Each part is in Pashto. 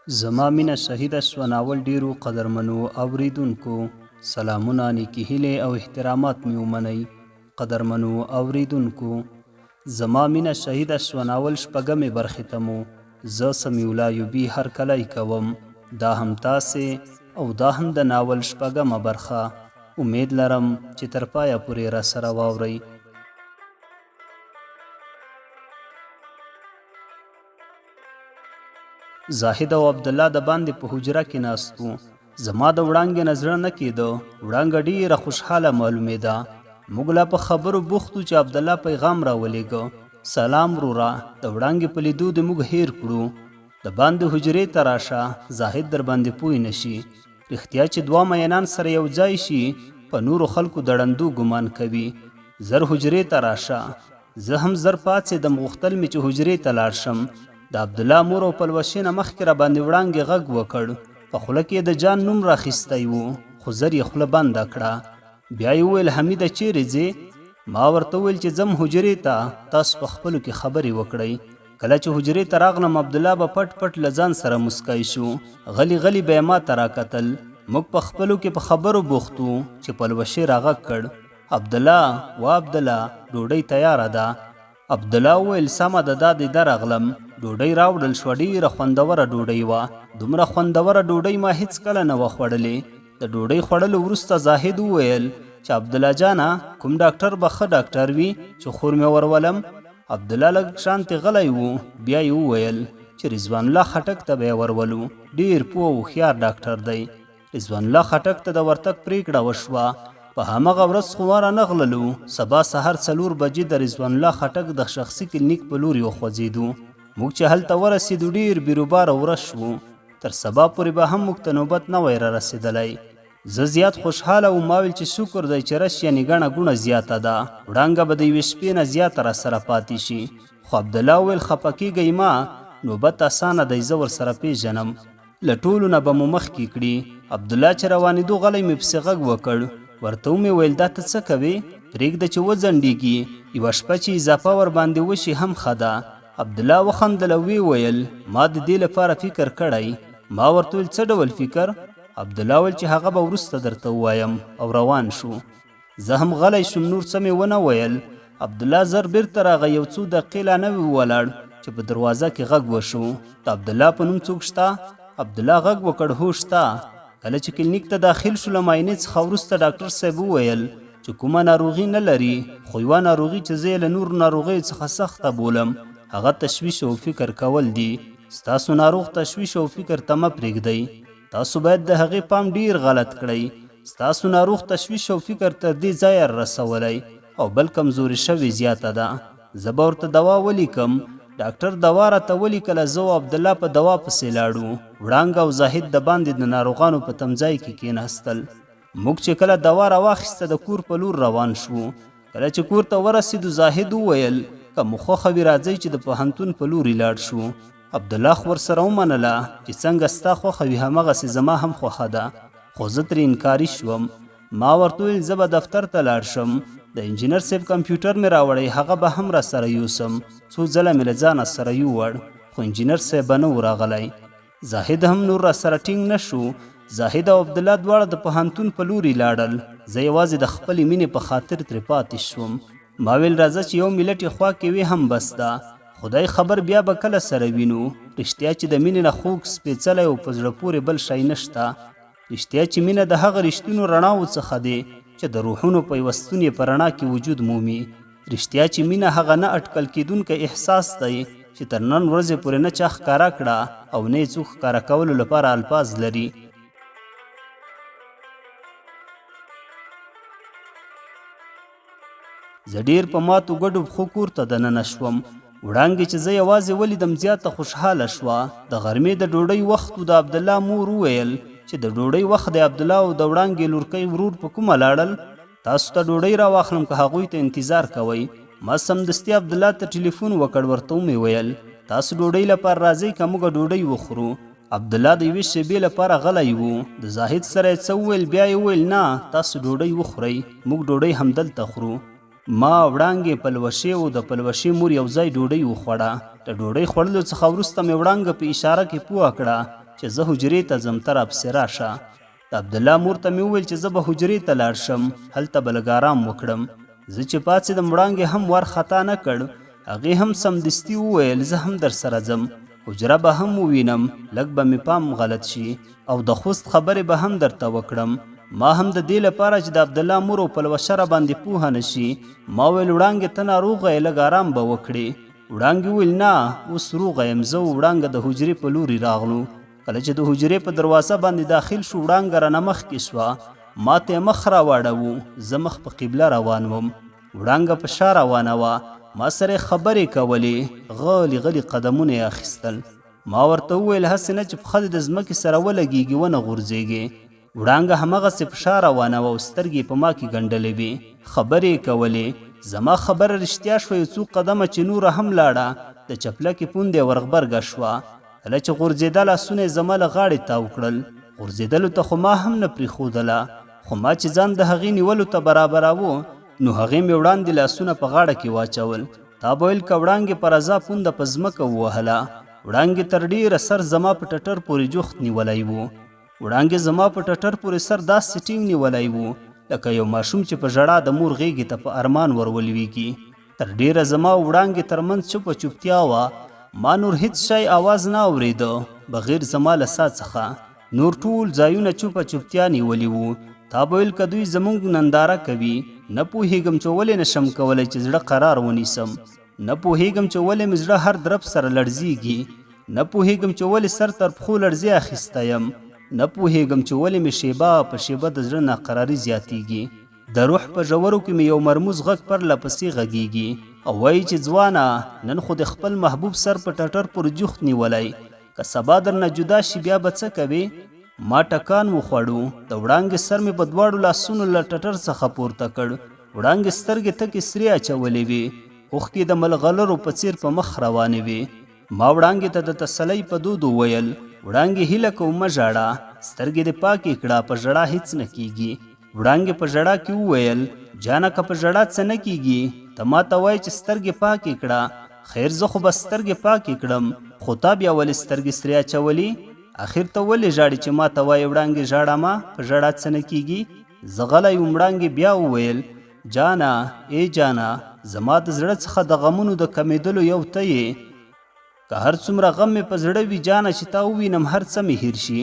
زما مینه شهیده شوه ناول ډیرو قدرمنو اوریدونکو سلامونه نیکې هیلې او احترامات مې ومنئ. قدرمنو اوریدونکو زما مینه شهیده شوه ناول شپږمې برخې ته مو زه سمیع الله ایوبي هرکلی کوم. دا هم تاسې او دا هم د ناول شپږمه برخه. امید لرم چې تر پایه پورې راسره واورئ. زاهد او عبدالله د باندې په حجره کې ناست وو. زما د وړانګې نه زړه نه کېده. وړانګه ډېره خوشحاله معلومېده. موږ لا په خبرو بوخت وو چې عبدالله پیغام راولېږه. سلام وروره، د وړانګې په لیدو دې موږ هیر کړو. د باندې حجرې ته راشه، زاهد در باندې پوی نشي. رښتیا چې دوه مینان سره یو ځای شي په نورو خلکو د ړندو ګمان کوي. زر حجرې ته راشه. زه هم زر پاڅېدم، غوښتل مې چې حجرې ته لاړ شم. د عبدالله مور او پلوشې نه مخکې را باندې وړانګې غږ وکړ. په خوله کې د جان نوم راخیستی و، خو زر یې خوله بنده کړه. بیا یې وویل حمیده چیرې ځې؟ ما ورته وویل چې ځم حجرې ته، تاسو په خپلو کې خبرې وکړئ. کله چې حجرې ته راغلم عبدالله به پټ پټ له ځان سره مسکی شو. غلی غلی به یې ما ته راکتل. موږ په خپلو کې په خبرو بوخت وو چې پلوشې راغږ کړ. عبدالله و عبدالله ډوډۍ تیاره ده. عبدالله وویل سمه ده، دا دې درغلم. ډوډۍ راوړل شوه، ډېره خوندوره ډوډۍ وه. دومره خوندوره ډوډۍ ما هیڅ کله نه وه خوړلې. د ډوډۍ خوړلو وروسته زاهد وویل چې عبدالله جانه کوم ډاکټر به ښه ډاکټر وي چې خور مې ورولم. عبدالله لږ شانتې غلی و. بیا یې وویل چې رضوان الله خټک ته به یې ورولو، ډېر پوه او هوښیار ډاکټر دی. رضوان الله خټک ته د ورتګ پرېکړه وشوه. په همغه ورځ خو ما رانغللو. سبا سهار 4 بجې د رضوان الله خټک د شخصي کلینیک په لوري وخوځېدو. موږ چې هلته ورسېدو ډېر بیروباره ورځ شو. تر سبا پورې به هم موږ ته نوبت نه وی را رسېدلی. زه زیات خوشحاله وم. ما ویل چې شکر دی چې رش یعنې ګڼه ګوڼه زیاته ده، وړانګه به د یوې شپې نه زیاته راسره پاتې شي. خو عبدالله وویل خفه کېږئ ما، نوبت اسانه دی، زه ورسره پیژنم، له ټولو نه به مو مخکې کړي. عبدالله چې روانېدو غلی مې پسې غږ وکړ. ورته ومې ویل دا ته څه کوې؟ پرېږده چې وځنډېږي، یوه شپه چې اضافه ورباندې وشي هم ښه ده. عبدالله وخندل او ویې ویل ما د دې لپاره فکر کړی. ما ورته ویل څه ډول فکر؟ عبدالله ویل چې هغه به وروسته درته ووایم، او روان شو. زه هم غلی شوم، نور څه مې ونه ویل. عبدالله زر بیرته راغی. یو څو دقیقې لا نه وي ولاړ چې په دروازه کې غږ وشو. د عبدالله په نوم څوک شته؟ عبدالله غږ وکړ هو شته. کله چې کلینیک ته داخل شو له معاینې څخه وروسته ډاکټر صاحب وویل چې کومه ناروغي نه لري، خو یوه ناروغي چې زه یې له نورو ناروغیو څخه سخته بولم هغه تشویش او فکر کول دي. ستاسو ناروغ تشویش او فکر ته مه پرېږدئ. تاسو باید د هغې پام ډیر غلط کړئ. ستاسو ناروغ تشویش او فکر تر دې ځایه رسولی او بل کمزوري شوې زیاته ده. زه به ورته دوا ولیکم. ډاکټر دوا راته ولیکله. زه او عبدالله په دوا پسې لاړو. وړانګه او زاهد د باندې د ناروغانو په تمځای کې کېناستل. موږ چې کله دوا راواخیسته د کور په لور روان شوو. کله چې کور ته ورسېدو زاهد وویل که مو خوښه وي راځئ چې د پوهنتون په لوري لاړ شو. عبدالله خو ورسره ومنله چې څنګه ستا خوښه وي همغسې زما هم خوښه ده، خو زه ترې انکاري شوم. ما ورته ویل زه به دفتر ته لاړ شم، د انجینر صاحب کمپیوټر مې راوړی، هغه به هم راسره یوسم. څو ځله مې له ځانه سره یووړ، خو انجینر صاحب به نه و راغلی. زاهد هم نور راسره ټینګ نه شو. زاهد او عبدالله دواړه د پوهنتون په لوري لاړل. زه یوازې د خپلې مینې په خاطر ترې پاتې شوم. ما ویل راځه چې یو ملت یې خوا کې وي هم بس ده. خدای خبر بیا به کله سره وینو. رښتیا چې د مینې نه خوږ سپېڅلی او په زړه پورې بل شی نشته. رښتیا چې مینه د هغه رښتینو رڼاو څخه دی چې د روحونو پیوستون یې په رڼا کې وجود مومي. رښتیا چې مینه هغه نه اټکل کېدونکی احساس دی چې تر نن ورځې پورې نه چا ښکاره کړه او نه یې څوک ښکاره کولو لپاره الفاظ لري. زه ډېر په ماتو ګډو پښو کور ته دننه شوم. وړانګې چې زه یوازې ولیدم زیاته خوشحاله شوه. د غرمې د ډوډۍ وخت و. د عبدالله مور وویل چې د ډوډۍ وخت د عبدالله او د وړانګې لورکۍ ورور په کومه لاړل؟ تاسو ته ډوډۍ راواخلم که هغوی ته انتظار کوئ؟ ما سمدستي عبدالله ته ټلیفون وکړ. ورته ومې ویل تاسو ډوډۍ لپاره راځئ که موږ ډوډۍ وخورو؟ عبدالله د یوې شېبې لپاره غلی و. د زاهد سره یې څه وویل، بیا یې وویل نه تاسو ډوډۍ وخورئ، موږ ډوډۍ همدلته خورو. ما وړانګې پلوشې او د پلوشې مور یو ځای ډوډۍ وخوړه. د ډوډۍ خوړلو څخه وروسته مې وړانګه په اشاره کې پوه کړه چې زه حجرې ته ځم ته راپسې راشه. د عبدالله مور ته مې وویل چې زه به حجرې ته لاړ شم، هلته به لږ ارام وکړم. زه چې پاڅېدم وړانګې هم وارخطا نه کړ، هغې هم سمدستي وویل زه هم در سره ځم، حجره به هم ووینم، لږ به مې پام غلط شي او د خوست خبرې به هم درته وکړم. ما هم د دې لپاره چې د عبدالله مور او پلوشه را باندې پوهه نه شي ما ویل وړانګې ته ناروغه یې، لږ ارام به وکړې. وړانګې وویل نه اوس روغه یم. زه وړانګه د حجرې په لوري راغلو. کله چې د حجرې په دروازه باندې داخل شو وړانګه رانه مخکې شوه، ما ته یې مخ راواړوو، زه مخ په قبله روان وم، وړانګه په شا روانه وه، ما سره یې خبرې کولې، غلي غلي قدمونه یې اخیستل. ما ورته وویل هسې نه چې پښه دې د ځمکې سره ولګېږي ونه غورځېږې. وړانګه همغسې په شا روانه وه او سترګې په ما کې ګنډلې وې، خبرې یې کولې. زما خبره رښتیا شوه، یو څو قدمه چې نوره هم لاړه د چپلکې پوندې ورغبرګه شوه. کله چې غورځېده لاسونه یې زما له غاړې تاو کړل. غورځېدلو ته خو ما هم نه پرېښودله، خو ما چې ځان د هغې نیولو ته برابراوه نو هغې مې وړاندې لاسونه په غاړه کې واچول. تا به ویل که وړانګې په رضا پونده په ځمکه ووهله. وړانګې تر ډېره سر زما په ټټر پورې جوخت نیولی و. وړانګې زما په ټټر پورې سر داسې ټینګ نیولی و لکه یو ماشوم چې په ژړا د مور غېږې ته په ارمان ورولویږي. تر ډېره زما وړانګې ترمنځ چوپه چوپتیا وه. ما نور هیڅ شی آواز نه اورېده بغیر زما له سا څخه. نور ټول ځایونه چوپه چوپتیا نیولي وو. تا به ویل که دوی زموږ ننداره کوي. نه پوهېږم چې ولې نشم کولی چې زړه قرار ونیسم. نه پوهېږم چې ولې مې زړه هر درب سره لړزیږي. نه پوهېږم چې ولې سر تر پښو لړزې اخیستی یم. نه پوهېږم چې ولې مې شیبه په شیبه د زړه ناقراري زیاتیږي. د روح په ژورو کې مې یو مرموز غږ پرله پسې غږیږي او وایي چې ځوانه نن خو د خپل محبوب سر په ټټر پورې جوخت نیولی، که سبا درنه جدا شي بیا به څه کوې؟ ما ټکان وخوړو. د وړانګې سر مې په دواړو لاسونو له ټټر څخه پورته کړ. وړانګې سترګې تکې سرې اچولې وې، اوښکې د ملغلرو په څیر په مخ روانې وې. ما وړانګې ته د تسلۍ په دود وویل وړانګې هیله کوم مه ژاړه، سترګې دې پاکې کړه، په ژړا هیڅ نه کیږي. وړانګې په ژړا کې وویل جانه که په ژړا څه نه کیږي ته ما ته وایې چې سترګې پاکې کړه. خیر زه خو به سترګې پاکې کړم، خو تا بیا ولې سترګې سرې اچولي؟ اخر ته ولې ژاړې چې ما ته وایې وړانګې ژاړه ما په ژړا څه نه کیږي؟ زه غلی وم. وړانګې بیا وویل جانه ای جانه زما د زړه څخه د غمونو د کمیدلو یو ته یې. که هر څومره غم مې په زړه وي جانه چې تا ووینم هر څه مې هیر شي.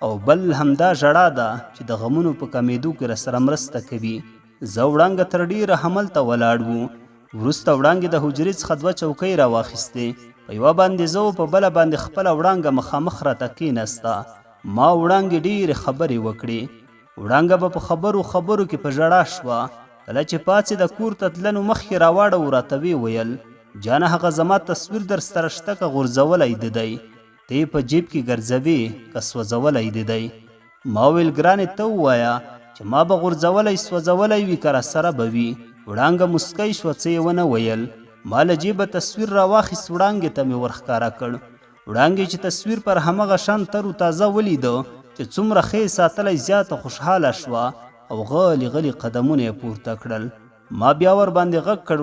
او بل همدا ژړا ده چې د غمونو په کمیدو کې راسره مرسته کوي. زه وړانګه تر ډېره هملته ولاړ وو. وروسته وړانګې د حجرې څخه 2 چوکۍ راواخیستې، په یوه باندې زه په بله باندې خپله وړانګه مخامخ راته کېناسته. ما وړانګې ډېرې خبرې وکړې. وړانګه به په خبرو کې په ژړا شوه. کله چې پاڅې د کور ته تلنو مخکې راواړو راته ویې ویل جانه هغه زما تصویر در سره شته که غورځولی د دی؟ ته یې په جیب کې ګرځوې که سوځولی د دی؟ ما ویل ګرانې ته ووایه چې ما به غورځولی سوځولی وي که راسره به وي. وړانګه مسکی شوه، څه یې ونه ویل. ما له جیبه تصویر راواخیست، وړانګې ته مې ورښکاره کړ. وړانګې چې تصویر پر همغه شان تر و تازه ولیده چې څومره ښه یې ساتلی زیاته خوشحاله شوه او غلي غلي قدمونه یې پورته کړل. ما بیا ور باندې غږ کړ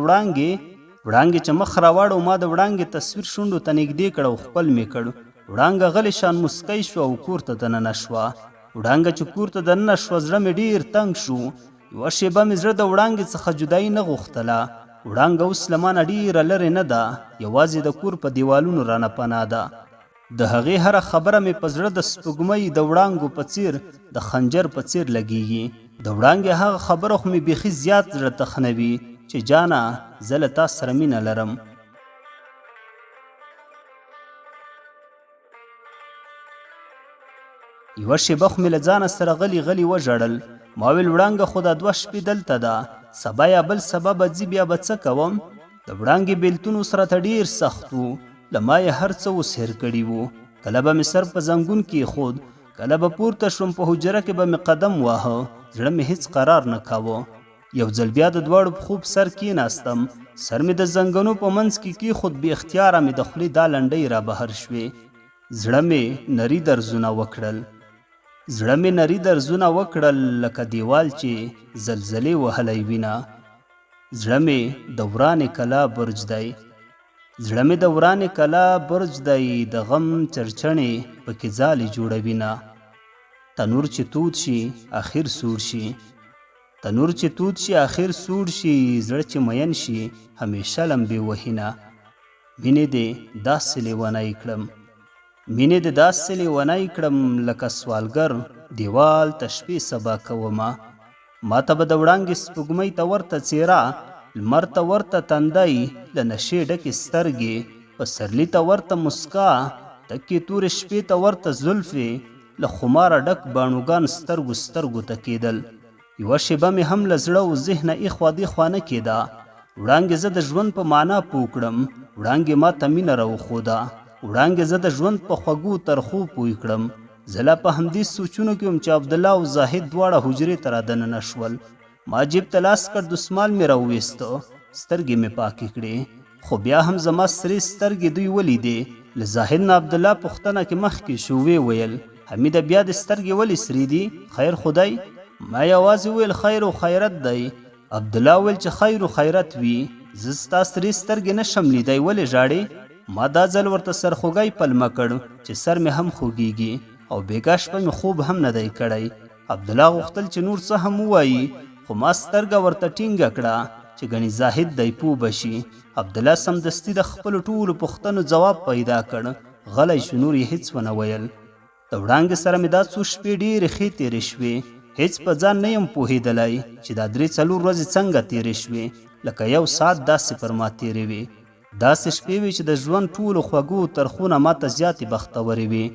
وړانګې چې مخ راواړو. ما د وړانګې تصویر شونډو ته نږدې کړ او ښکل مې کړ. وړانګه غلې شان مسکی شوه او کور ته دننه شوه. وړانګه چې کور ته دننه شوه زړه مې ډېر تنګ شو. یوه شیبه مې زړه د وړانګې څخه جدایي نه غوښتله. وړانګه اوس له مانه ډېره لرې نه ده، یوازې د کور په دیوالونو رانه پناه ده. د هغې هره خبره مې په زړه د سپوږمۍ د وړانګو په څیر د خنجر په څیر لګیږي. د وړانګې هغه خبره خو مې بیخي زیات زړه تخنوي چې جانه زه له تا سره مینه لرم. یوه شیبه خو مې له ځانه سره غلی غلی وژړل. ما ویل وړانګه خو دا 2 شپې دلته ده، سبا یا بل سبا به ځي بیا به څه کوم؟ د وړانګې بیلتون اوس راته ډېر سخت و. له ما یې هر څه اوس هېر کړي وو. کله به مې سر په زنګون کې ایښود، کله به پورته شوم، په حجره کې به مې قدم واهه، زړه مې هیڅ قرار نه کاوه. یو ځل بیا د دواړو پښو په سر کېناستم، سر مې د زنګنو په منځ کې کېښود، بې اختیاره مې د خولې دا لنډۍ را بهر شوې. زړه مې نري درزونه وکړل لکه دیوال چې زلزلې وهلی وینه. زړه مې د ورانې کلا برج دی. زړه مې د ورانې کلا برج دی د غم چرچڼې پکې ځالې جوړوینه تنور چې تود شي اخر سوړ شي تنور چې تود شي اخر سوړ شي زړه چې مین شي همیشه لمبې وهینه مینې دې داسې لیونی کړم مینې دې داسې لیونی کړم لکه سوالګر دیوال ته شپې سبا کومه ما ته به د وړانګې سپوږمۍ ته ورته څېره لمر ته ورته تندی له نشې ډکې سترګې پسرلي ته ورته مسکا تکې تورې شپې ته ورته زلفې له خماره ډک باڼوګان سترګو سترګو ته کېدل یوه شېبه مې هم له زړه و ذهنه ایخوا دیخوا نه کېده وړانګې زه د ژوند په معنا پوه کړم وړانګې ما ته مینه راوښوده وړانګې زه د ژوند په خوږو ترخو پوه کړم زه لا په همدې سوچونو کې وم چې عبدالله او زاهد دواړه حجرې ته رادننه شول ما جیب ته لاس کړ دسمال مې راوویسته سترګې مې پاکې کړې خو بیا هم زما سرې سترګې دوی ولیدې له زاهد نه عبدالله پوښتنه کې مخکې شو ویې ویل حمیده بیا دې سترګې ولې سرې دي خیر خدای ما یوازې ویل خیر و خیرت دی عبدالله ویل چې خیر و خیرت وي زه ستا سرې سترګې نه شم لیدی ولې ژاړې ما دا ځل ورته سرخوږی پلمه کړ چې سر مې هم خوږیږي او بېګا شپه مې خوب هم نه دی کړی عبدالله غوښتل چې نور څه هم ووایي خو ما سترګه ورته ټینګه کړه چې ګنې زاهد دی پوه بشي عبدالله سمدستي د خپلو ټولو پوښتنو ځواب پیدا کړ غلی شو نور یې هېڅ ونه ویل د وړانګې سره مې دا څو شپې ډېرې ښې تېرې شوې هېڅ په ځان نه یم پوهېدلی چې دا 3-4 ورځې څنګه تېرې شوې لکه 1 ساعت داسې پر ما تېرې وې داسې شپې وې چې د ژوند ټولو خوږو ترخونه ما ته زیاتې بختورې وې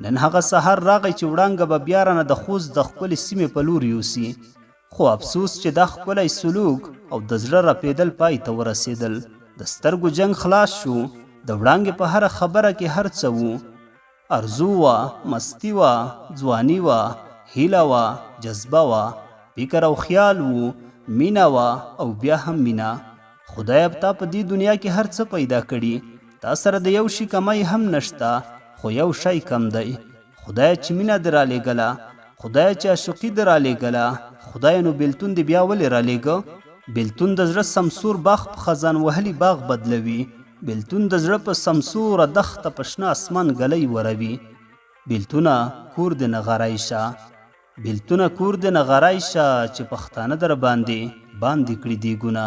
نن هغه سهار راغی چې وړانګه به بیا رانه د خوست د ښکلې سیمې په لور یوسي خو افسوس چې دا ښکلی سلوک او د زړه رپېدل پای ته ورسېدل د سترګو جنګ خلاص شو د وړانګې په هره خبره کې هر څه وو ارزو وه مستی وه ځواني وه هیله وه جذبه وه فکر او خیال وو مینه وه او بیا هم مینه خدایه تا په دې دنیا کې هر څه پیدا کړي تا سره د یو شي کمی هم نشته خو یو شی کم دی خدایه چې مینه دې رالیږله خدایه چې عاشقي دې رالیږله خدایه نو بېلتون دې بیا ولې رالیږه بېلتون د زړه سمسور باغ په خزان وهلي باغ بدلوي بېلتون د زړه په سمسوره دښته په شنه اسمان ګلی وروي بېلتونه کور دې نغری شه بېلتونه کور دې نغری شه چې پښتانه در باندې کړي دیګونه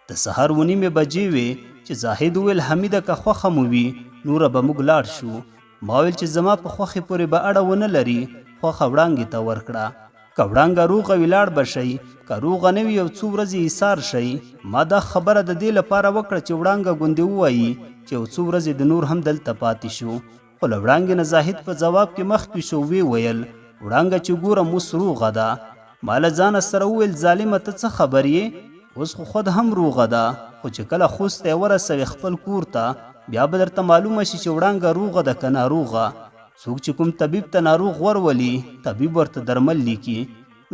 د سهار 9 بجې وې چې زاهد وویل حمیده که خوښه مو وي نوره به موږ لاړ شو ما ویل چې زما په خوښې پورې به اړه ونه لري خوښه وړانګې ته ورکړه که وړانګه روغه وي لاړ به شئ که روغه نه وي یو څو ورځې ایثار شئ ما دا خبره د دې لپاره وکړه چې وړانګه ګوندې ووایي چې یو څو ورځې د نور هم دلته پاتې شو خو له وړانګې نه زاهد په ځواب کې مخکې شو ویې ویل وړانګه چې ګورم اوس روغه ده ما له ځانه سره وویل ظالمه ته څه خبر یې اوس خو خود هم روغه ده خو چې کله خوست ته یې ورسوې خپل کور ته بیا به درته معلومه شي چې وړانګه روغه ده که ناروغه څوک چې کوم طبیب ته ناروغ ورولي طبیب ورته درمل لیکي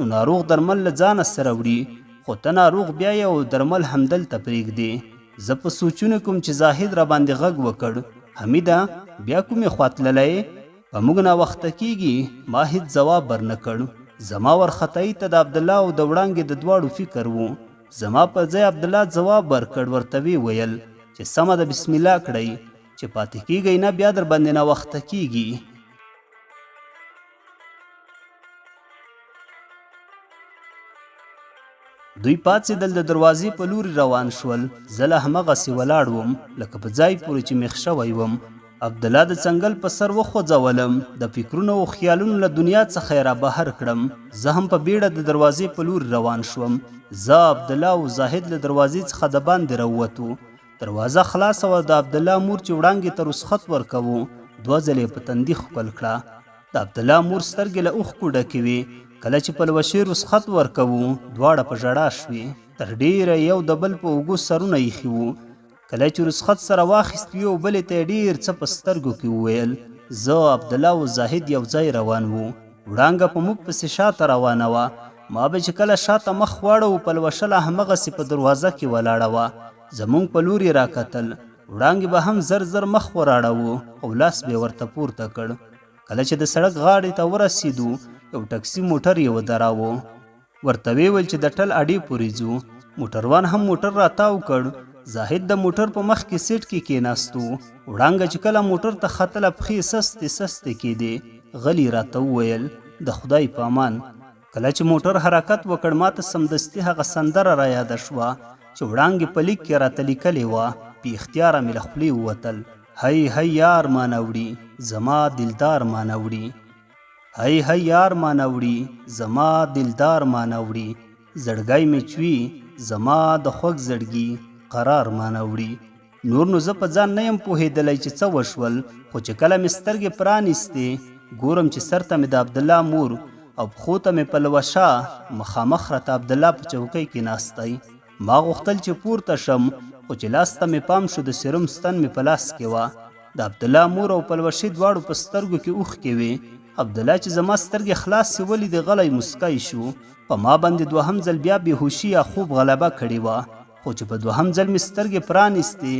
نو ناروغ درمل له ځانه سره وړي خو ته ناروغ بیا یې او درمل همدلته پرېږدې زه په سوچونو کوم چې زاهد را باندې غږ وکړ حمیده بیا کومې خوا تللی په موږ ناوخته کېږي ما هېڅ ځواب ورنه کړ زما ورختایي ته د عبدالله او د وړانګې د دواړو فکر و زما په ځای عبدالله ځواب ورکړ ورته ویې ویل چې سمه ده بسم الله کړئ چې پاتې کېږئ نه بیا در باندې ناوخته کېږي دوی پاڅېدل د دروازې په لوري روان شول زه له همغسې ولاړ وم لکه په ځای پورې چې میخ شوی وم عبدالله د څنګل په سر وخوځولم د فکرونو او خیالونو له دنیا څخه یې را بهر کړم زه هم په بیړه د دروازې په لوري روان شوم زه عبدالله او زاهد له دروازې څخه د باندې راووتو دروازه خلاصه وه د عبدالله مور چې وړانګې ته رسخت ورکوو 2 ځلې په تندي ښکل کړه د عبدالله مور سترګې له اوښکو ډکې وې کله چې پلوشې رسخت ورکوو دواړه په ژړا شوې تر ډېره یو د بل په اوږو سرونه ایښي وو کله چې رسخت سره واخیست وي او بلې ته یې ډېر څه په سترګو کې وویل زه عبدالله او زاهد یو ځای روان وو وړانګه په موږ پسې شاته روانه وه ما به چې کله شاته مخ واړو پلوشه لا همغسې په دروازه کې ولاړه وه زمونږ په لور یې راکتل وړانګې به هم زر زر مخ وراړوو او لاس به یې ورته پورته کړ کله چې د سړک غاړې ته ورسېدو یو ټکسي موټر یې ودراوه ورته ویې ویل چې د ټل اډې پورې ځو موټروان هم موټر راتاو کړ زاهد د موټر په مخ کې سیټ کې کېناستو. وړانګه چې کله موټر ته ختله پښې سستې سستې کېدې. غلی راته وویل د خدای په امان. کله چې موټر حرکت وکړ ماته سمدستي هغه سندره را یاده شوه چې وړانګې په لیک کې راته لیکلې وه. بې اختیاره مې له خولې ووتل. هی هی یار مانه وړي زما دلدار مانه وړي. هی هی یار مانه وړي زما دلدار مانه وړي. زړګی مې چوي زما د خوږ زړګي قرار مانه وړي. نور نو زه په ځان نه یم پوهېدلی چې څه وشول، خو چې کله مې سترګې پرانیستې ګورم چې سر ته مې د عبدالله مور او پښو ته مې پلوشه مخامخ راته عبدالله په چوکۍ کې ناستی. ما غوښتل چې پورته شم خو چې لاس ته مې پام شو د سیروم ستن مې په لاس کې وه. د عبدالله مور او پلوشې دواړو په سترګو کې اوښکې وې. عبدالله چې زما سترګې خلاصې ولیدې غلی مسکی شو. په ما باندې دوهم ځل بیا بېهوشي یا خوب غلبه کړې وه. خو چې په دوهم ځل مې سترګې پرانیستې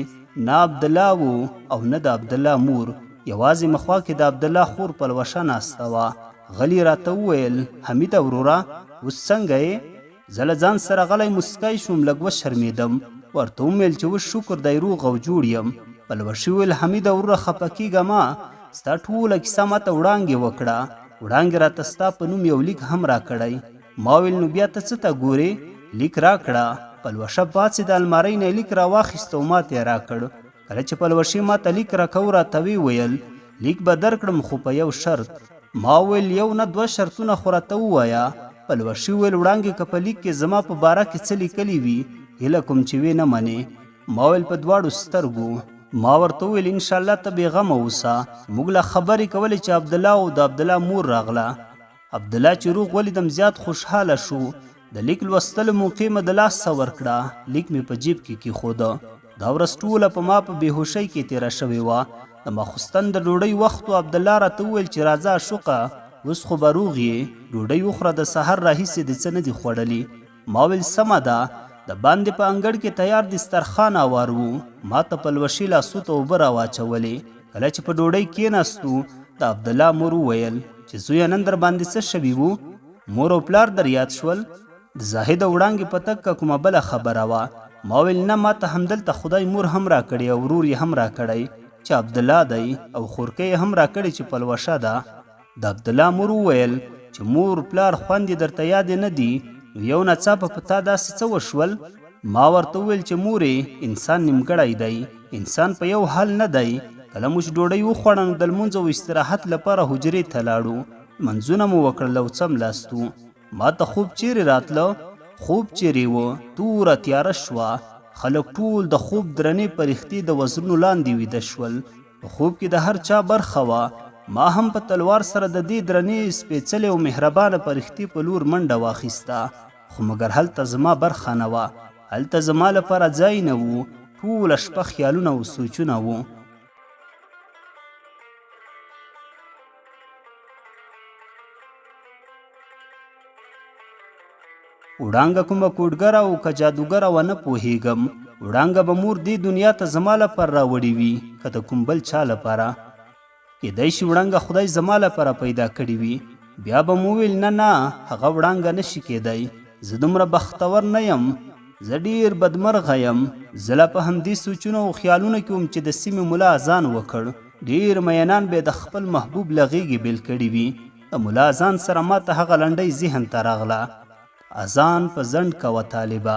نه عبدالله و او نه د عبدالله مور، یوازې مخوا کې د عبدالله خور پلوشه ناسته وه. غلی راته وویل حمیده وروره اوس څنګه یې؟ زه له ځان سره غلی مسکی شوم، لږ وشرمېدم. ورته ومویل چې اوس شکر دی روغ او جوړ یم. پلوشي وویل حمیده وروره خفه کېږه مه، ستا ټوله کیسه ماته وړانګې وکړه. وړانګې راته ستا په نوم یو لیک هم راکړی. ما ویل نو بیا ته څه ته ګورې؟ لیک راکړه. پلوشه پاڅې د المارۍ نه لیک راواخیست او ماته یې راکړ. کله چې پلوشي ماته لیک راکو راته ویل لیک به درکړم خو په یو شرط. ما ویل یو نه دوه شرطونه خو راته ووایه. پلوشي ویل وړانګې که په لیک کې زما په باره کې څه لیکلي وي هیله کوم چې ویې نه منې. ما ویل په دواړو سترګو. ما ورته وویل انشاءالله ته بېغمه اوسه. موږ له خبرې کولې چې عبدالله او د عبدالله مور راغله. عبدالله چې روغ ولیدم زیات خوشحاله شو. د لیک لوستلو موقع مې د لاسه ورکړه. لیک مې په جیب کې کېښوده. دا ورځ ټوله په ما په بېهوشۍ کې تېره شوې وه. د ماخوستن د ډوډۍ وخت و. عبدالله راته وویل چې راځه عشقه اوس خو به روغ یې، ډوډۍ وخوره، د سحر راهیسې دې څه نه دي خوړلي. ما ویل سمه ده. د باندې په انګړ کې تیار دسترخوان اوار و. ما ته پلوشي لاسو ته اوبه راواچولې. کله چې په ډوډۍ کېناستو د عبدالله مور وویل چې زویه نن در باندې څه شوي وو؟ مور او پلار در یاد شول؟ د زاهد او وړانګې په تګ که کومه بله خبره وه؟ ما ویل نه، ما ته همدلته خدای مور هم راکړې او ورور یې هم راکړی چې عبدالله دی او خورکۍ یې هم راکړې چې پلوشه ده. د عبدالله مور وویل چې مور پلار خویندې درته یادې نه دي نو یو ناڅاپه په تا داسې څه وشول؟ ما ورته وویل چې مورې انسان نیمګړی دی، انسان په یو حال نه دی. کله موږ ډوډۍ وخوړه نو د لمونځ او استراحت لپاره حجرې ته لاړو. منځونه مو وکړل او څملاستو. ما ته خوب چیرې راتله؟ خوب چیرې و؟ توره تیاره شوه. خلک ټول د خوب درنې پرښتې د وزرونو لاندې ویده شول. په خوب کې د هر چا برخه وه. ما هم په تلوار سره د دې درنې سپېڅلې او مهربانه پرښتې په لور منډه واخیسته. خو مګر هلته زما برخه نه وه. هلته زما لپاره ځای نه و. ټوله شپه خیالونه او سوچونه وو. وړانګه کومه کوډګره او که جادوګره ونه پوهېږم. وړانګه به مور دې دنیا ته زما لپاره راوړې وي که د کوم بل چا لپاره. کیدای شي وړانګه خدای زما لپاره پیدا کړې وي. بیا به مو ویل نه نه هغه وړانګه نشي کېدی. زه دومره بختور نه یم. زه ډېر بدمرغه یم. زه لا په همدې سوچونو او خیالونو کې وم چې د سیمې ملا اذان وکړ. ډېر مینان به د خپل محبوب له غېږې بېل کړي وي. د ملا اذان سره ما ته هغه لنډۍ ذهن ته راغله. اذان په ځنډ کوه طالبه،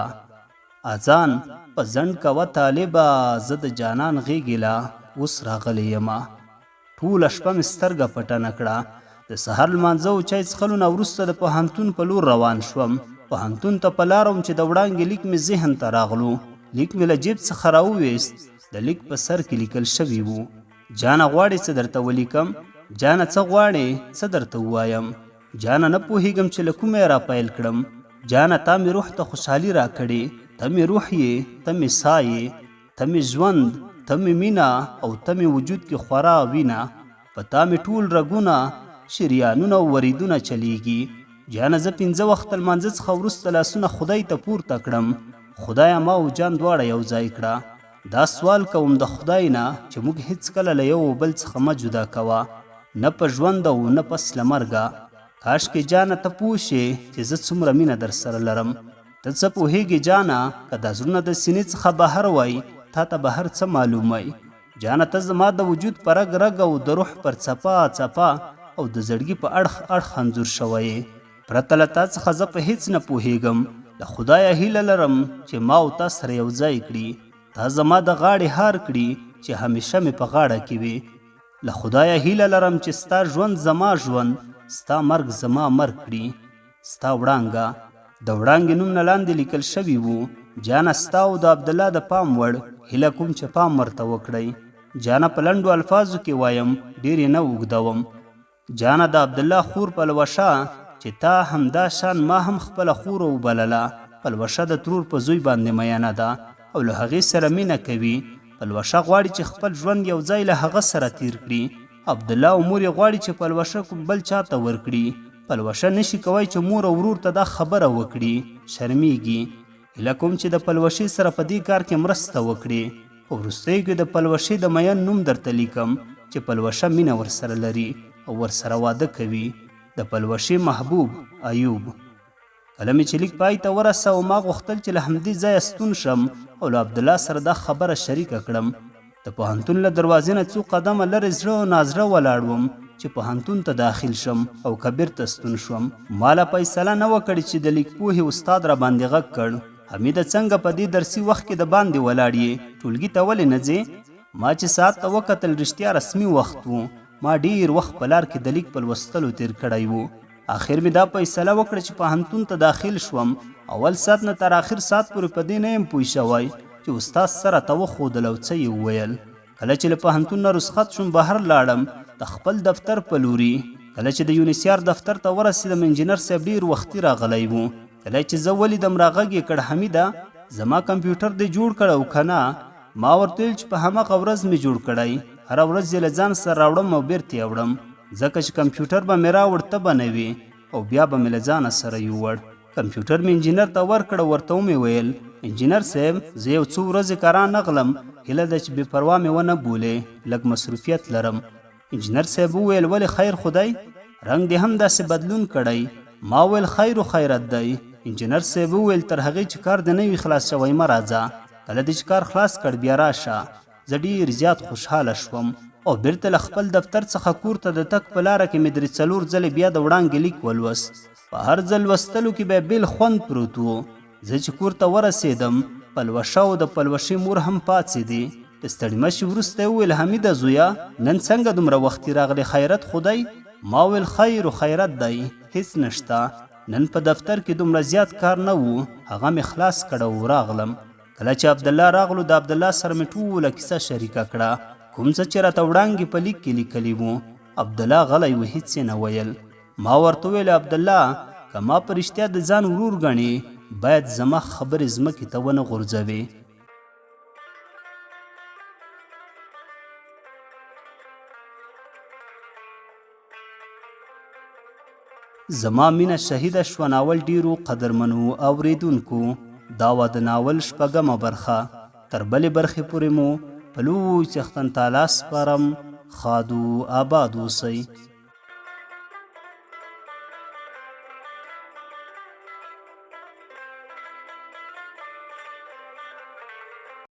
اذان په ځنډ کوه طالبه، زه د جانان غېږې لا اوس راغلی یمه. ټوله شپه مې سترګه پټه نه کړه. د سهار لمانځه او چای څښلو نه وروسته د پوهنتون په لور روان شوم. پوهنتون ته په لاره وم چې د وړانګې لیک مې ذهن ته راغلو. لیک مې له جیب څخه راوویست. د لیک په سر کې لیکل شوي وو: جانه غواړې څه درته ولیکم؟ جانه څه غواړې څه درته ووایم؟ جانه نه پوهېږم چې له کومه یې را پیل کړم. جانه تا مې روح ته خوشحالي را کړې. ته مې روح یې، ته مې ساه یې، ته مې ژوند، ته مې مینه او ته مې وجود کې خورا وینه. په تا مې ټول رګونه، شریانونه او وریدونه چلیږي. جانه زه 5 وخته لمانځه څخه وروسته لاسونه خدای ته پورته کړم. خدایه ما او جان دواړه یو ځای کړه. دا سوال کوم د خدای نه چې موږ هیڅکله له یو بل څخه مه جدا کوه، نه په ژوند او نه پس له مرګه. کاشکې جانه ته پوه شې چې زه څومره مینه در سره لرم. ته څه پوهېږې جانه که دا زړونه د سینې څخه بهر وای تا ته به هر څه معلومای جانه ته زما د وجود په رګ رګ او د روح پر څپا څپا او د زړګي په اړخ اړخ انځور شوی پرته له تا څخه زه په هیڅ نه پوهېږم له خدایه هیله لرم چې ما او تا سره یو ځای کړي تا زما د غاړې هار کړي چې همیشه مې په غاړه کې وي له خدایه هیله لرم چې ستا ژوند زما ژوند ستا مرګ زما مرګ کړي ستا وړانګه د وړانګې نوم نه لاندې لیکل شوي وو جانه ستا او د عبدالله د پام وړ هیله کوم چې پام ورته وکړئ جانه په لنډو الفاظو کې وایم ډېر یې نه اوږدوم جانه د عبدالله خور پلوشه چې تا همدا شان ما هم خپله خور وبلله پلوشه د ترور په زوی باندې میانه ده او له هغې سره مینه کوي پلوشه غواړي چې خپل ژوند یو ځای له هغه سره تیر کړي عبدالله او مور یې غواړي چې پلوشه کوم بل چاته ورکړي پلوشه نشي کوی چې مور او ورور ته دا خبره وکړي شرمیږي هیله کوم چې د پلوشې سره په دې کار کې مرسته وکړي په وروستیو کې د پلوشې د مین نوم درته لیکم چې پلوشه مینه ورسره لري او ورسره واده کوي د پلوشې محبوب ایوب کله مې چې لیک پای ته ورسه ما غوښتل چې له همدې ځایه ستون شم او له عبدالله سره دا خبره شریکه کړم د پوهنتون له دروازې نه څو قدمه لرې زړه نازړه ولاړ وم چې پوهنتون ته داخل شم او کبیر ته ستون شوم ما له فیصله نه وکړې چې د لیک پوهې استاد را باندې غږ کړ حمیده څنګه په دې درسي وخت کې د باندې ولاړ یې ټولګي ته ولې نه ځې ما چې ساعت ته وکتل رښتیا رسمي وخت و ما ډیر وخت په لار کې د لیک په لوستلو تیر کړی و آخر مې دا فیصله وکړه چې پوهنتون ته داخل شوم اول ساعت نه تر آخر ساعت پورې په دې نه یم پوه شوی چې استاد سره ته وښودل او څه یې وویل کله چې له پوهنتون نه رخصت شوم بهر لاړم د خپل دفتر په لوري کله چې د یونیسیار دفتر ته ورسېدم انجینر صاحب ډېر وختي راغلی و کله چې زه ولیدم راغږ یې کړ حمیده زما کمپیوټر دې جوړ کړ او که نه ما ورته ویل چې په هماغه ورځ مې جوړ کړی هره ورځ یې له ځان سره راوړم او بیرته یې وړم ځکه چې کمپیوټر به مې راوړ ته به نه وي او بیا به مې له ځانه سره یووړ کمپیوټر مې انجینر ته ورکړ ورته ومې ویل انجینر صاحب زه یو څو ورځې کارا نغلم هیله ده چې بې پروا مې ونه بولې لږ مصروفیت لرم انجینر صاحب وویل ولې خیر خدای رنګ دې هم داسې بدلون کړی ما ویل خیر و خیرت دی انجینر صاحب وویل تر هغې چې کار دې نه وي خلاص شوی مه راځه کله دې چې کار خلاص کړ بیا راشه زه ډېر زیات خوشحاله شوم او بیرته له خپل دفتر څخه کور ته د تګ په لاره کې مې درې څلور ځلې بیا د وړانګې لیک ولوست په هر ځل لوستلو کې به بیل خوند پروت و زه چې کور ته ورسېدم پلوشه او د پلوشې مور هم پاڅېدې د ستړي مشي وروسته یې وویل حمیده زویه نن څنګه دومره وختي راغلی خیرت خدای ما ویل خیر و خیرت دی هیڅ نشته نن په دفتر کې دومره زیات کار نه و هغه مې خلاص کړه او راغلم کله چې عبدالله راغلو د عبدالله سره مې ټوله کیسه شریکه کړه کوم څه چې راته وړانګې په لیک کې لیکلي وو عبدالله غلی و هیڅ یې نه ویل ما ورته وویل عبدالله که ما په رښتیا د ځان ورور ګڼې باید زما خبرې ځمکې ته ونه غورځوې زما مینه شهیده شوه ناول ډیرو قدرمنو اوریدونکو دا وه د ناول شپږمه برخه تر بلې برخې پورې مو په لوی څښتن تعالی سپارم ښاد و آباد اوسئ